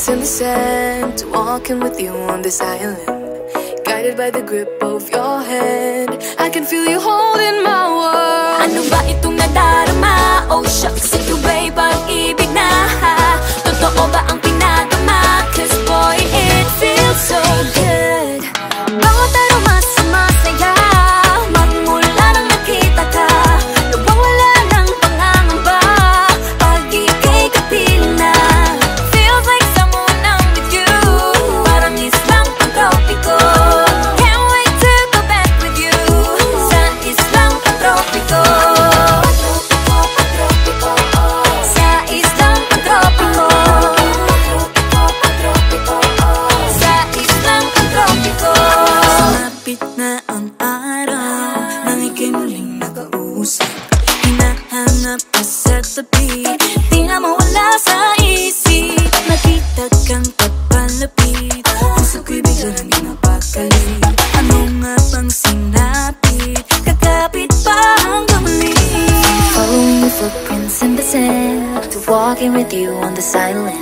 in the sand to walking with you on this island. Guided by the grip of your hand, I can feel you holding my world. Ano ba itong nadarama? Oh shucks, ito ba'y pag-ibig na? Totoo ba ang pinagama? Cause boy, it feels so good. Bawat aroma sumasaya, magmula nang nakita ka. Nawawala ng pangangamba pag ika'y kapiling na. Feels like someone I'm with you, parang islang pang-tropiko. Can't wait to go back with you sa islang pang-tropiko. Sa islang pang-tropiko. Sa islang pang-tropiko. Sumapit na ang araw nang ika'y muling nakausap. Hinahanap ka sa tabi, di na mawala sa isip. Nakita kang papalapit, puso ko'y bigla nang pinapakalit. Ano nga bang sinapit? Kakapit pa hanggang muli. Following your footprints in the sand, to walking with you on this island.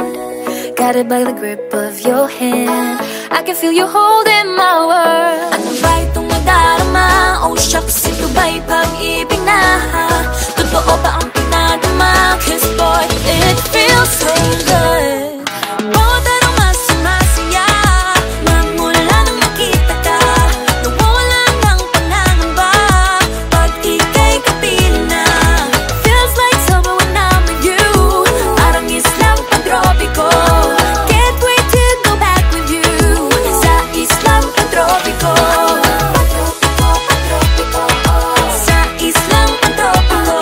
Guided by the grip of your hand, I can feel you holding my world. Ano ba itong nadarama? Oh shucks, ito ba'y pag-ibig na? Totoo ba ang pinadama? Cause boy, it feels so good. Bawat aroma sumasaya, magmula nang nakita ka. Nawawala ng pangangamba pag ika'y kapiling na. Feels like summer when I'm with you, parang islang pang-tropiko. Can't wait to go back with you sa islang pang-tropiko. Sa islang pang-tropiko.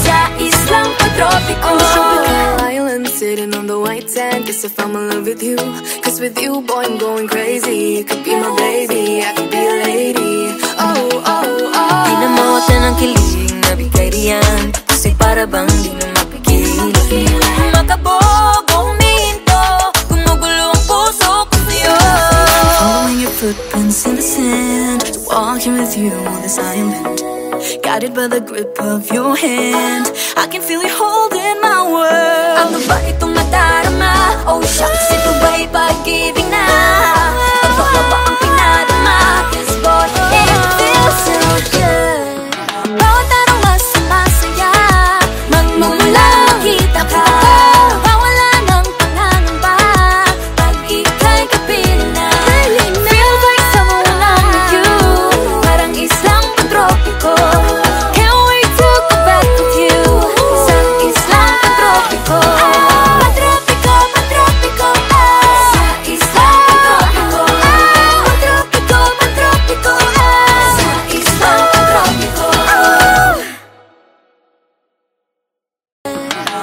Sa islang pang-tropiko. On the tropical island, sitting on the white sand. Guess if I'm in love with you, cause with you, boy, I'm going crazy. You could be my baby, I could be a lady. Oh, oh, oh. Di na mawala ng kilig na bigay riyan, kasi para bang di na mapigil. Makabog o huminto, gumugulo ang puso ko sa'yo. Following your footprints in the sand, walking with you on this island. Guided by the grip of your hand, I can feel you holding my world. Ano ba itong nadarama? Oh shucks, ito ba'y pag-ibig na? Totoo ba ang pinadama? Cause boy, it feels so good. Bawat aroma sumasaya, magmumula nakita ka. Nawawala ng pangangamba pag ika'y kapiling na. Feels like someone I'm with you, parang islang pang-tropiko. Can't wait to go back with you sa islang pang-tropiko. Pang-tropiko, pang-tropiko. Sa islang pang-tropiko. Pang-tropiko, pang-tropiko. Sa islang pang-tropiko.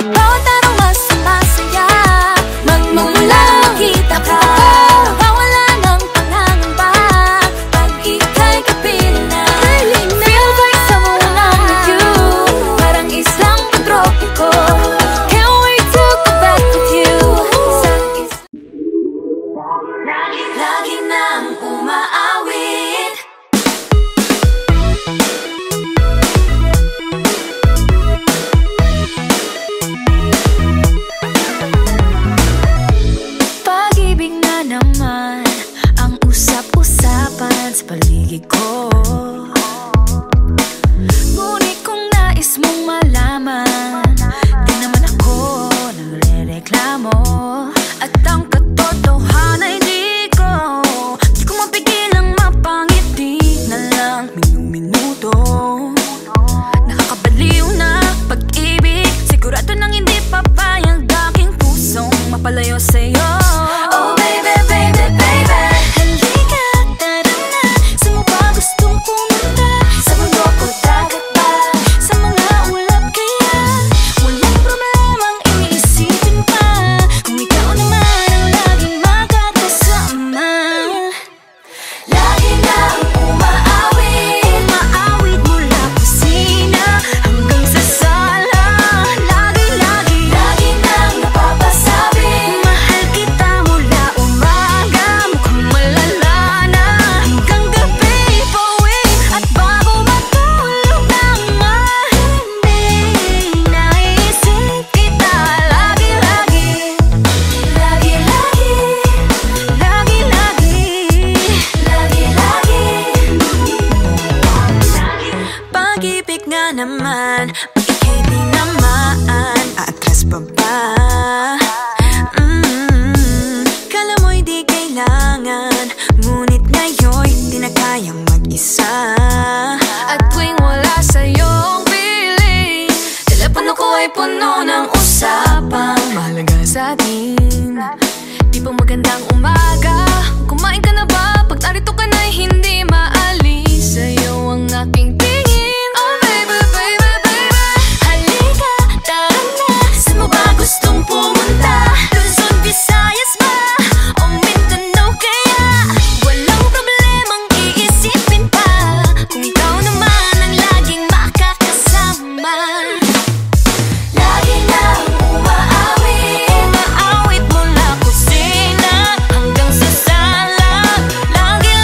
Bawat aroma sumasaya, magmumula nakita ka. Nawawala ng pangangamba pag ika'y kapiling na. Feels like someone I'm with you, parang islang pang-tropiko. Can't wait to go back with you sa lagi nang umaawit. Pag-ibig na naman ang usap-usapan sa paligid ko. Ngunit kung nais mong malaman, di naman ako nagre-reklamo. At ang katotohanan ay di ko mapigilang mapangiti na lang minuto. Nakakabaliw na pag-ibig, sigurado nang hindi papayag aking pusong mapalayo sa'yo. Oh baby, baby, baby, halika, tara na. Saan mo ba gustong pumunta? Sa mundo ko, dagat ba? Sa mga ulap kaya? Walang problemang iniisipin pa. Kung ikaw ay puno ng usapang mahalaga sa atin. Di pa magandang umaga, kumain ka na ba? Pag narito ka na'y hindi maalis sa'yo ang aking tingin. Oh baby, baby, baby, halika, tara na. Saan mo ba gustong pumunta? Luzon, Visayas ba? O Mindanao kaya? Walang problemang iisipin pa kung ikaw naman ang laging makakasama. Lagi nang umaawit mula kusina hanggang sa sala. Lagi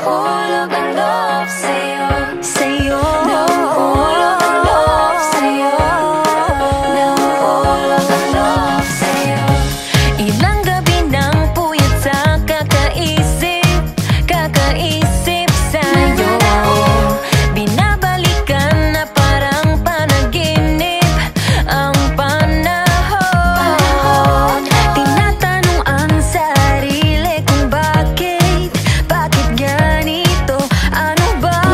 nahuhulog ang loob sa'yo, sa'yo. Nahuhulog ang loob sa'yo, nahuhulog ang loob sa'yo. Ilang gabi nang puyat sa kakaisip, kakaisip sa'yo. Binabalikan na parang panaginip ang panahon. Tinatanong ang sarili kung bakit ganito. Ano ba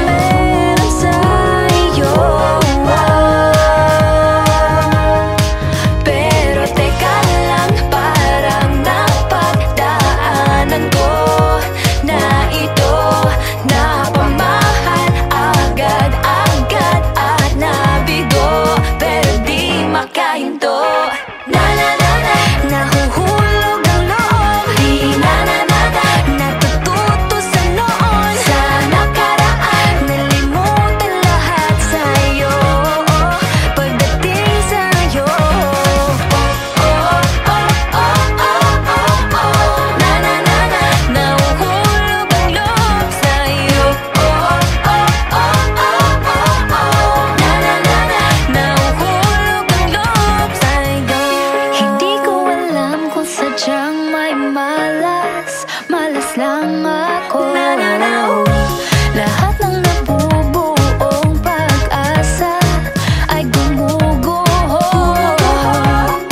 meron sa'yo? Pero teka lang, parang napagdaanan ko na ito. Napamahal agad-agad at nabigo, pero di makahinto. Na-na-na-na, nahuhulog ang loob. Di na-na-na-na, natututo sa noon, sa nakaraan. Nalimutan lahat sa'yo, pagdating sa'yo. Na-na-na-na, nahuhulog ang loob sa'yo. Na-na-na-na, nahuhulog ang loob sa'yo. Hindi ko alam kung sadyang may malas, malas lang ako. Lahat ng nabubuong pag-asa ay gumuguho.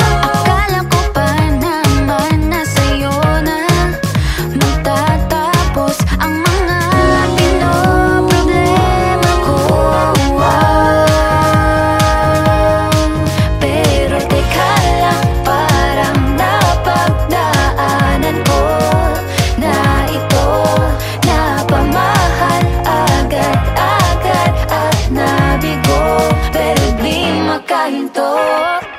Akala ko pa naman na sa'yo na magtatapos ang mga pinoproblema ko. Pero teka lang, parang napagdaanan ko na ito. Napamahal agad-agad at nabigo, pero di makahinto.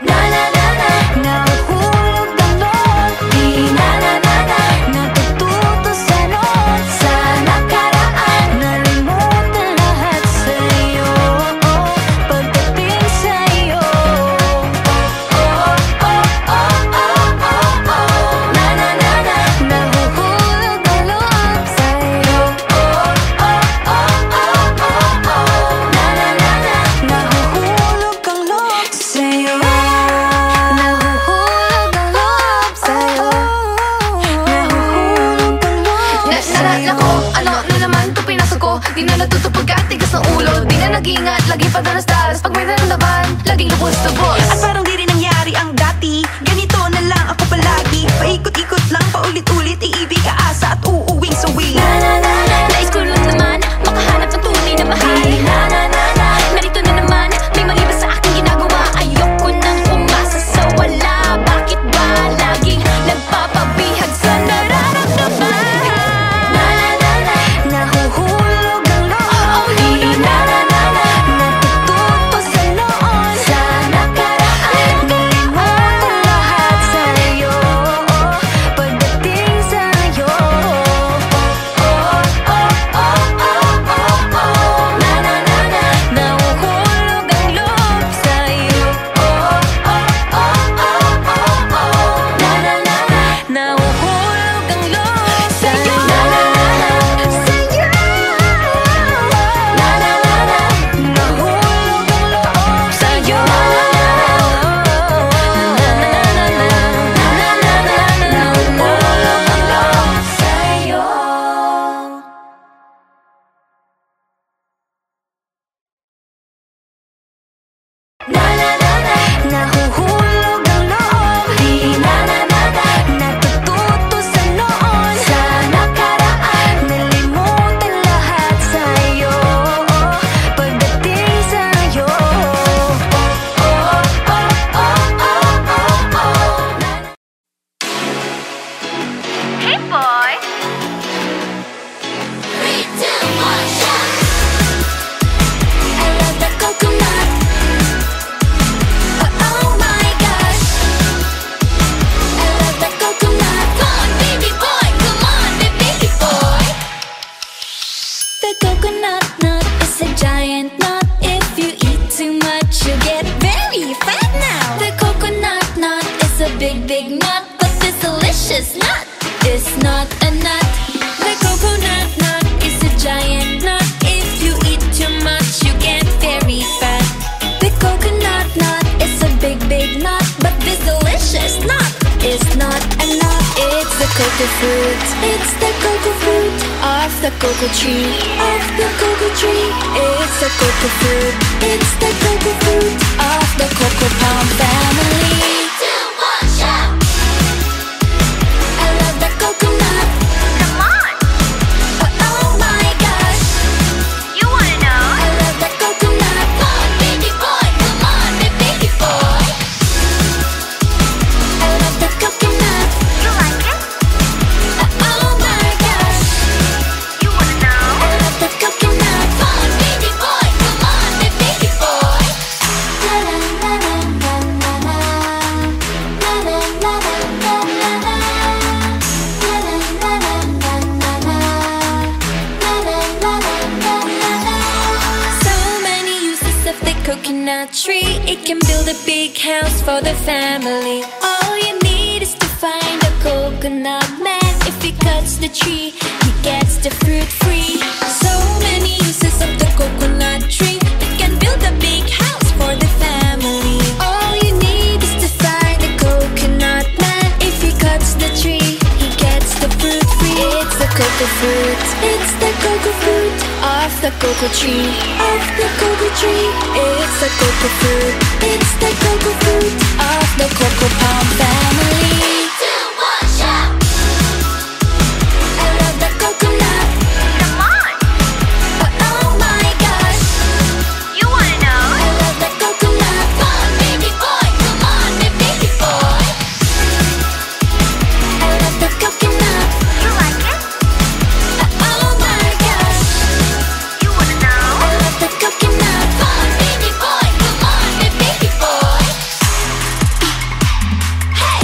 Na-na-na-na, nahuhulog ang loob. Di na-na-na-na, natututo sa noon, sa nakaraan. Nalimutan lahat sa'yo, pagdating sa'yo. Na-na-na-na, nahuhulog ang loob sa'yo. Na-na-na-na, nahuhulog ang loob sa'yo. Nahuhulog ang loob sa'yo. Nahuhulog ang loob sa'yo. Nako, ano na naman ito pinasok ko? Di na natuto pagkatigas ng ulo. Di na nag-ingat, lagi pa danas-danas. Pag may naramdaman, laging lubos-lubos. At parang di rin nangyari ang dati. Ganito na lang ako palagi. Paikot-ikot lang, paulit-ulit. Iibig, aasa at uuwing suwi. Nais ko lang naman makahanap ng tunay na mahal. Narito na naman, may mali ba sa aking ginagawa? Ayoko nang umasa sa wala. Bakit ba laging nagpapabihag sa nararamdaman? Nahuhulog ang loob. Di na-na-na-na, natututo sa noon, sa nakaraan. Nalimutan lahat sa'yo, pagdating sa'yo. Na-na-na-na, nahuhulog ang loob sa'yo. Na-na-na-na, nahuhulog ang loob sa'yo. Sa'yo. Na-na-na-na, nahuhulog ang loob sa'yo. Nahuhulog ang loob sa'yo. Na-na-na-na, nahuhulog ang loob. Di na-na-na-na, natututo sa noon, sa nakaraan. Nalimutan lahat sa'yo, pagdating sa'yo. Hey boy! 3, 2, 1, shot! I love the coconut. Oh my gosh, I love the coconut. Come on, baby boy, come on, baby boy. The coconut nut is a giant nut. If you eat too much, you get very fat now. The coconut nut is a big, big nut, but this delicious nut is not a nut. cocoa fruit. It's the cocoa fruit of the cocoa tree. Of the cocoa tree. It's the cocoa fruit. It's the cocoa fruit of the cocoa palm family. 2, 1, shout! I love the coconut. Come on! Oh my gosh. You wanna know? I love the coconut. Come on, baby boy! Come on, baby boy! I love the coconut. You like it? Oh my gosh. You wanna know? I love the coconut. Come on, baby boy! Come on, baby boy! La la la la la la la. La la la la la la la. La la la la la la la. La la la la la la. So many uses of the coconut tree. It can build a big house for the family. All you need is to find a coconut man. If he cuts the tree, he gets the fruit free. So many uses of the coconut tree. It can build a big house for the family. All you need is to find a coconut man. If he cuts the tree, he gets the fruit free. It's the cocoa fruit. It's the cocoa fruit of the cocoa tree. Of the cocoa tree. It's the cocoa fruit. It's the cocoa fruit of the cocoa palm family. 2, 1, shout! I love the coconut. Come on! Oh my gosh. You wanna know? I love the coconut. Come on, baby boy! Come on, baby boy! I love the coconut. You like it? Oh my gosh. You wanna know? I love the coconut. Come on, baby boy! Come on, baby boy! Hey!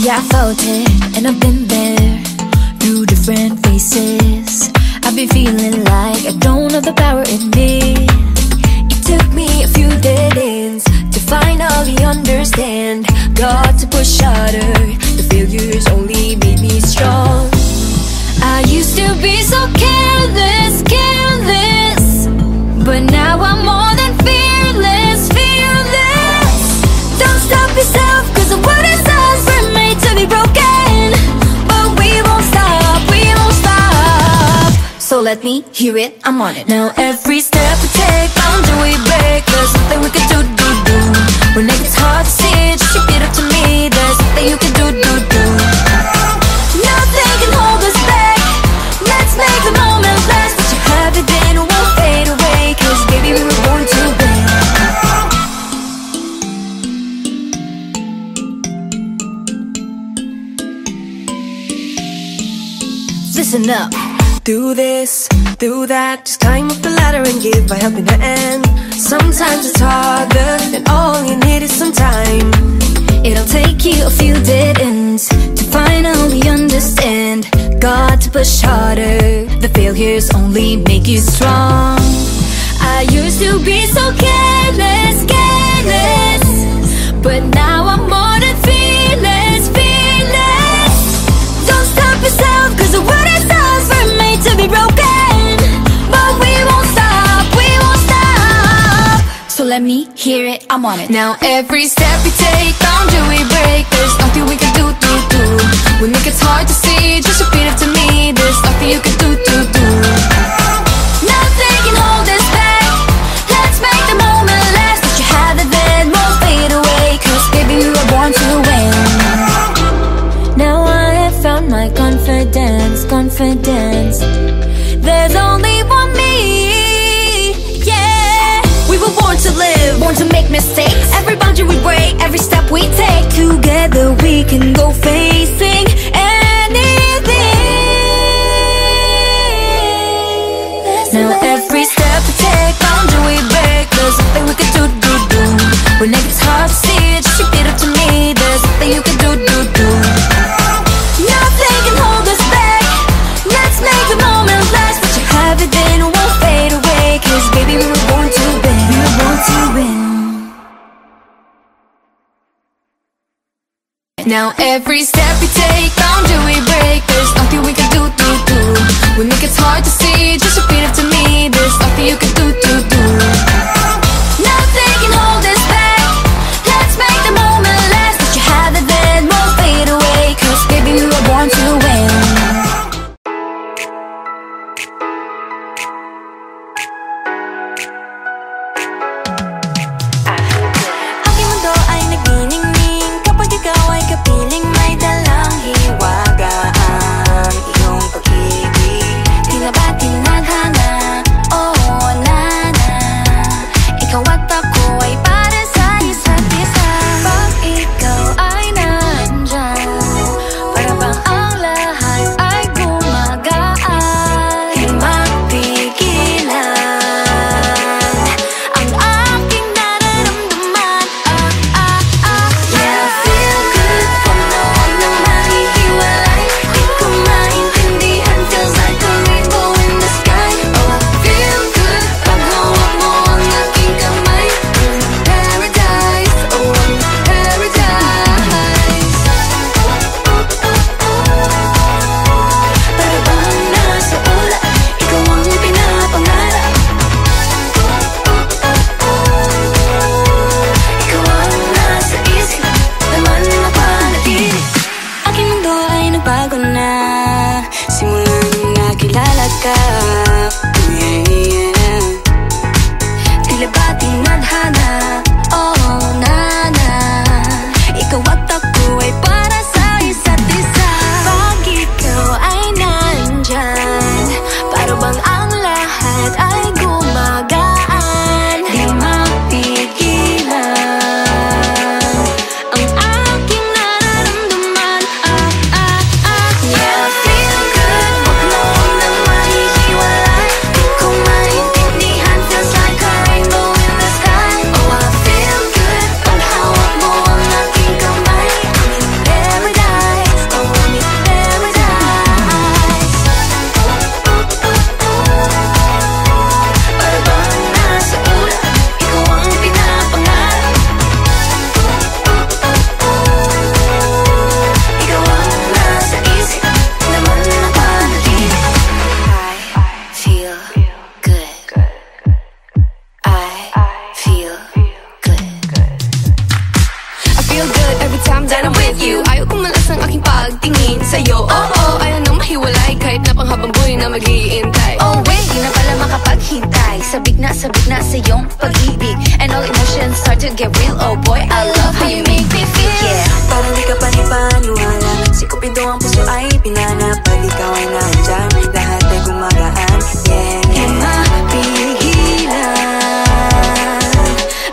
I felt it, and I've been there through different faces. I've been feeling like I don't have the power in me. It took me a few dead ends to finally understand. Got to push harder, the failures only made me strong. I used to be so careless, careless, but now I'm more than fearless, fearless. Don't stop yourself, cause the world is us, we're made to be broken. But we won't stop, we won't stop. So let me hear it, I'm on it. Now every step we take, boundary we break. There's something we can do. When it gets hard to see, just repeat it to me. There's something you can do. Nothing can hold us back. Let's make the moment last. Let you have it, then it won't fade away. Cause baby, we were born to win. Listen up. Do this, do that, just climb up the ladder and give a helping hand. Sometimes it's harder, and all you need is some time. It'll take you a few dead ends to finally understand. Got to push harder, the failures only make you strong. I used to be so careless, careless, but now I'm more than fearless, fearless. Don't stop yourself, cause the world is ours, we're made to be broken. But we won't stop, we won't stop. So let me hear it, I'm on it. Now every step we take, boundary we break. There's nothing we can do. When it gets hard to see, just repeat it to me. There's nothing you can do. Nothing can hold us back. Let's make the moment last. Let you have it, then won't fade away. Cause baby, we were born to win. Now I have found my confidence, confidence. There's only one me, yeah. We were born to live, born to make mistakes. Every boundary we break, every step we take. Together we can go facing anything. Now every step we take, boundary we break. There's something we can do. When it gets hard to see, just repeat it to me. There's something you can do. Nothing can hold us back. Let's make the moment last. Let you have it, then it won't fade away. Cause baby, we were born to win. We were born to win. Now every step we take, boundary we break. There's nothing we can do. When it gets hard to see, just repeat it to me. There's nothing you can do. Nothing can hold us back. Let's make the moment last. Let you have it, then won't fade away. Cause baby, we were born to win. Aking mundo ay nagniningning kapag ikaw ay kapiling. May dalang hiwaga ang iyong pag-ibig. Di nga ba tinadhana? Oo, nana. Ikaw at ako ay para mag-iintay. Oh wait, di na pala makapaghintay. Sabik na sa iyong pag-ibig, and all emotions start to get real. Oh boy, I love how you make me feel. Yeah, Parang di ka panipaniwala, sikupin daw ang puso ay pinanap. Pag ikaw ay nandyan, lahat ay gumagaan. Yeah, di mapigilan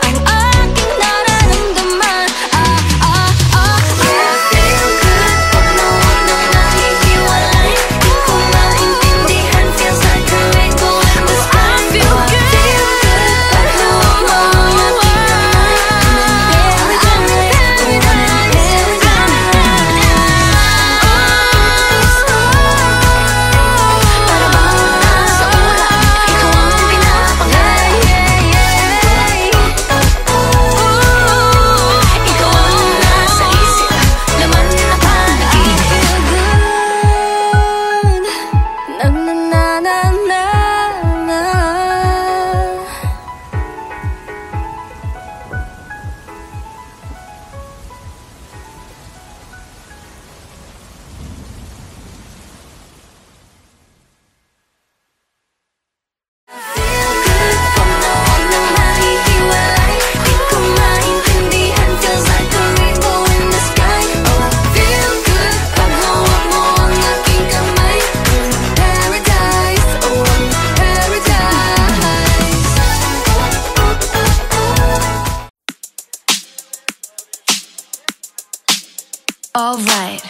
ang aking nararamdaman. Yeah, feel good pag nawag na nahihiwalay. Di ko maintindihan, feels like a rainbow in the sky. Feel good pag nawag mo ang aking kamay. All right.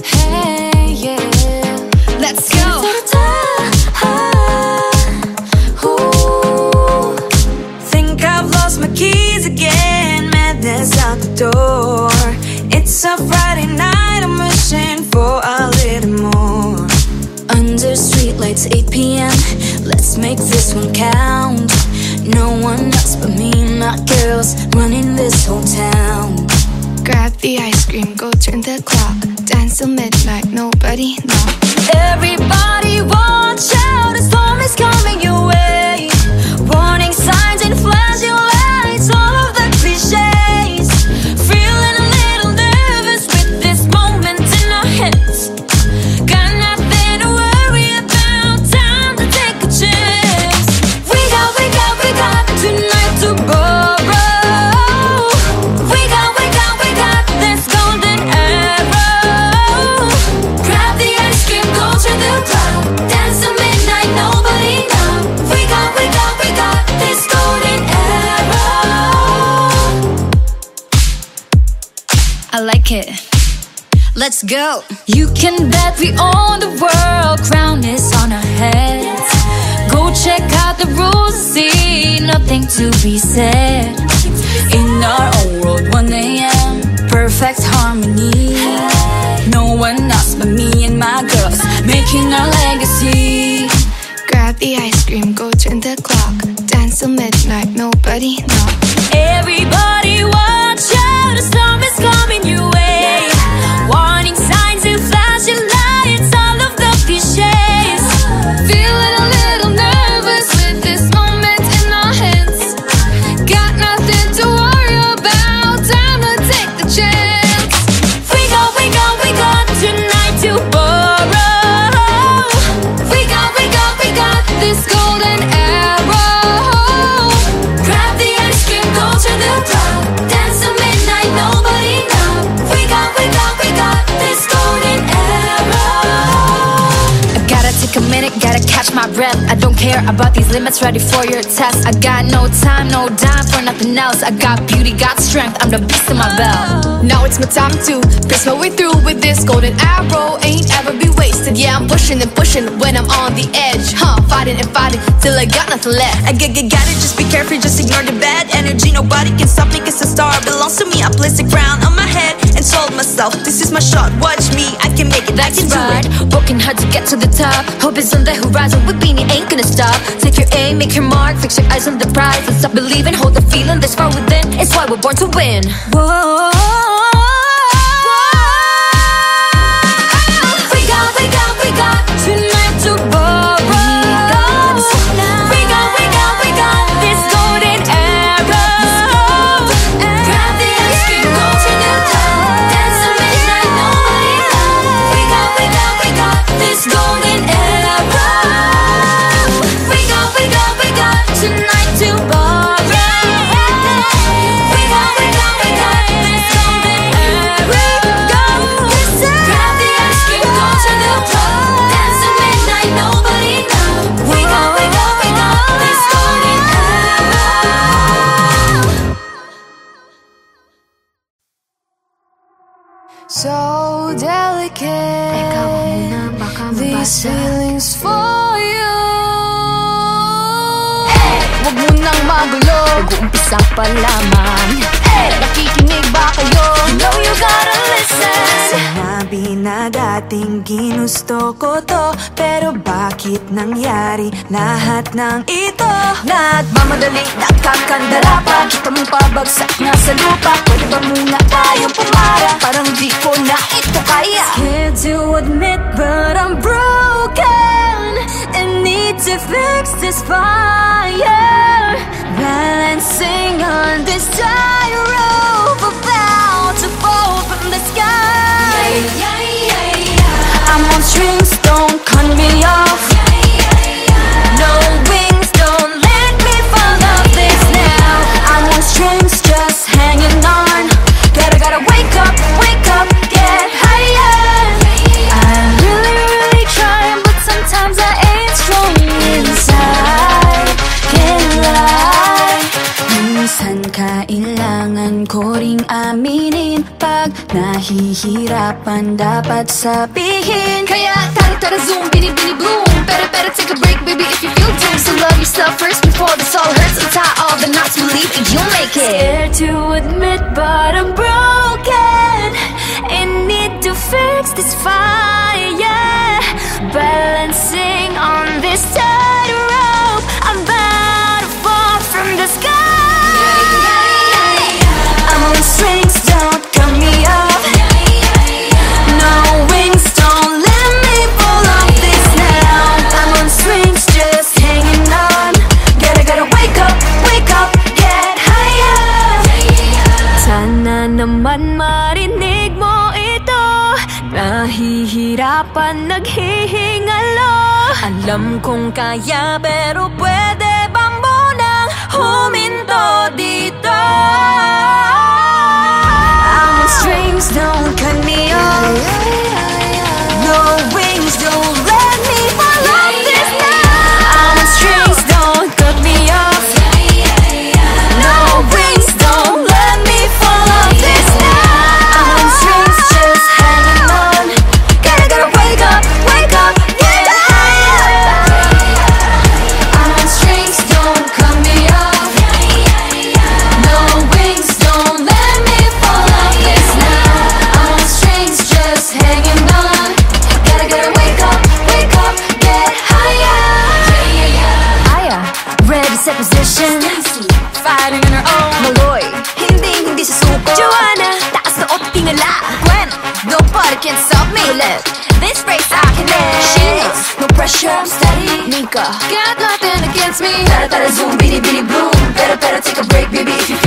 Hey, yeah. Let's go. Think I've lost my keys again. Madness out the door. It's a Friday night, I'm wishing for a little more. Under streetlights, 8 p.m. Let's make this one count. No one else but me and my girls running this whole town. Grab the ice cream, go turn the clock. Dance till midnight, nobody knock. Everybody watch out, a storm is coming your way. Warning signs and flashing lights, all of the cliches. Feeling a little nervous with this moment in our hands. Got nothing to worry about, time to take a chance. We got tonight to borrow. We got this golden arrow. Grab the ice cream, go to the club. Dance till midnight, nobody know. We got this golden arrow. I like it. Let's go. You can bet we own the world, crown is on our heads. Go check out the rules and see, nothing to be said. In our own world, 1 a.m., perfect harmony. No one else but me and my girls, making our legacy. Grab the ice cream, go turn the clock. Dance till midnight, nobody knock. Everybody watch out, a storm is coming your way. Warning signs and flashing lights, all of the cliches. Feeling a little nervous with this moment in our hands. Got nothing to worry about, time to take the chance. We got tonight to borrow. We got This golden arrow. grab the ice cream, go to the club. Dance till midnight, nobody know. We got this golden arrow. I gotta take a minute, gotta catch my breath. I don't care about these limits, ready for your test. I got no time, no dime for nothing else. I got beauty, got strength, I'm the beast in my belt. Now it's my time to press my way through with this golden arrow. Ain't ever be wasted. Yeah, I'm pushing and pushing when I'm on the edge. Fighting and fighting till I got nothing left. I got it, just be careful, just ignore the bad energy. Nobody can stop me, cause the star belongs to me. I placed a crown on my head and told myself, this is my shot, watch me, I can make it, I can do Right, it. working hard to get to the top. Hope is on the horizon, with Beanie ain't gonna stop. Take your aim, make your mark, fix your eyes on the prize. And stop believing, hold the feeling that's far within. It's why we're born to win. Whoa. We got tonight to borrow. We got this golden arrow. Grab the ice cream, go to the club. Dance till midnight, nobody know. We got this golden So delicate, these feelings for you. Huwag mo nang magulo, nag-uumpisa pa lamang. Nakikinig ba kayo? You know you gotta listen. Sinabi na dating ginusto ko to, pero bakit nangyari lahat ng ito? Nagmamadali, nakakandara pa. Kita mong pabagsak na sa lupa. Pwede ba muna tayong pumara? Parang di ko na ito kaya. Scared to admit, but I'm broken and need to fix this fire. Balancing on this tightrope, about to fall from the sky. I'm on strings, don't cut me off. No wings, don't let me fall off this now. I'm on strings, just hanging on. Gotta wake up, get higher. I'm really trying, but sometimes I ain't strong inside. Can't lie. Minsan kailangan ko ring aminin, pag nahihirapan dapat sabihin. Kaya tara zoom, bini bloom. Better take a break, baby, if you feel doomed. So love yourself first before this all hurts. Untie all the knots, believe it, you'll make it. Scared to admit, but I'm broken and need to fix this fire. Balancing on this tightrope, I'm about to fall from the sky. I'm on strings, don't cut me off. No wings, don't let me fall off this now. I'm on strings, just hanging on. Gotta wake up, get higher. Sana naman marinig mo ito. Nahihirapan, naghihingalo. Alam kong kaya, pero pwede ba munang huminto dito? I'm on strings, don't cut me off. No wings, don't let me fall off this now. I'm on strings, don't cut me off. No wings, don't let me fall off this now. I'm on strings, just hanging on. Gotta wake up, get higher. I'm on strings, don't cut me off. No wings, don't let me fall off this now. I'm on strings, just hanging on. Gotta wake up, get higher. Ready, set position. Fighting on her own. Maloy, hindi susuko. Joanna, taas na o't tingala. Gwen, nobody can stop me. Colette, this race I can end. She knows, no pressure, I'm steady. Nika, got nothing against me. Tara zoom, bini bloom. Better take a break, baby, if you